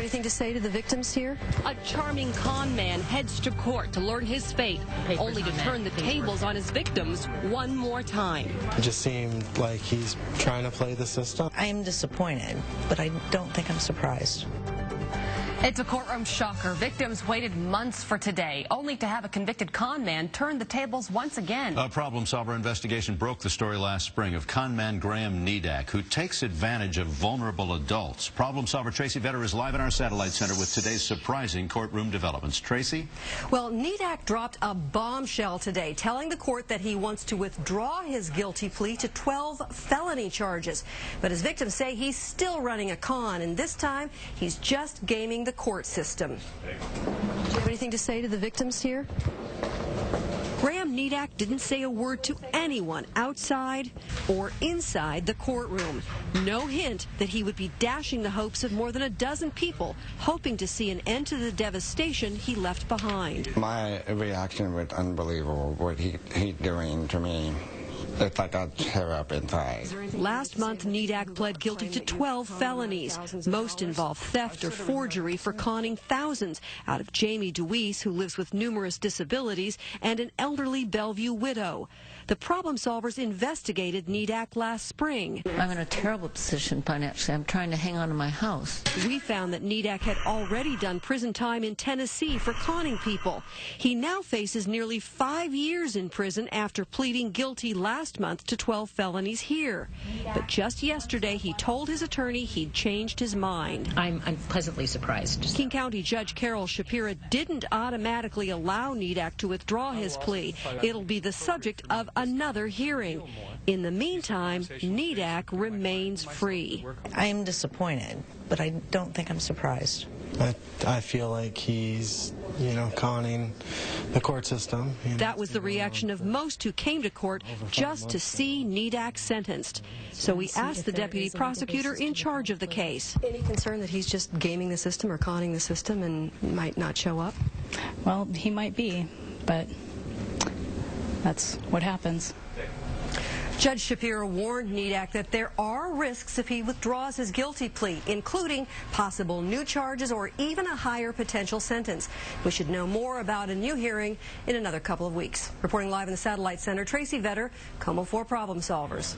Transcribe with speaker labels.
Speaker 1: Anything to say to the victims here?
Speaker 2: A charming con man heads to court to learn his fate, only to turn the tables on his victims one more time.
Speaker 3: It just seemed like he's trying to play the system.
Speaker 4: I am disappointed, but I don't think I'm surprised.
Speaker 5: It's a courtroom shocker. Victims waited months for today, only to have a convicted con man turn the tables once again.
Speaker 6: A problem solver investigation broke the story last spring of con man Graham Hnedak, who takes advantage of vulnerable adults. Problem solver Tracy Vetter is live in our satellite center with today's surprising courtroom developments. Tracy?
Speaker 1: Well, Hnedak dropped a bombshell today, telling the court that he wants to withdraw his guilty plea to 12 felony charges. But his victims say he's still running a con, and this time he's just gaming the court system. Do you have anything to say to the victims here? Graham Hnedak didn't say a word to anyone outside or inside the courtroom. No hint that he would be dashing the hopes of more than a dozen people hoping to see an end to the devastation he left behind.
Speaker 7: My reaction was unbelievable, what he doing to me. It's like I'll tear up inside.
Speaker 1: Last month, Hnedak pled guilty to 12 felonies. Most involve theft or forgery for conning thousands out of Jamie DeWeese, who lives with numerous disabilities, and an elderly Bellevue widow. The problem solvers investigated Hnedak last spring.
Speaker 8: I'm in a terrible position financially. I'm trying to hang on to my house.
Speaker 1: We found that Hnedak had already done prison time in Tennessee for conning people. He now faces nearly 5 years in prison after pleading guilty last month to 12 felonies here. But just yesterday, he told his attorney he'd changed his mind.
Speaker 9: I'm pleasantly surprised.
Speaker 1: King County Judge Carol Shapira didn't automatically allow Hnedak to withdraw his plea. It'll be the subject of another hearing. In the meantime, Hnedak remains free.
Speaker 4: I am disappointed, but I don't think I'm surprised.
Speaker 3: I feel like he's, conning the court system.
Speaker 1: That was the reaction of most who came to court just to see Hnedak sentenced. So we asked the deputy prosecutor in charge of the case. Any concern that he's just gaming the system or conning the system and might not show up?
Speaker 10: Well, he might be, but that's what happens.
Speaker 1: Judge Shapira warned Hnedak that there are risks if he withdraws his guilty plea, including possible new charges or even a higher potential sentence. We should know more about a new hearing in another couple of weeks. Reporting live in the Satellite Center, Tracy Vetter, KOMO 4 Problem Solvers.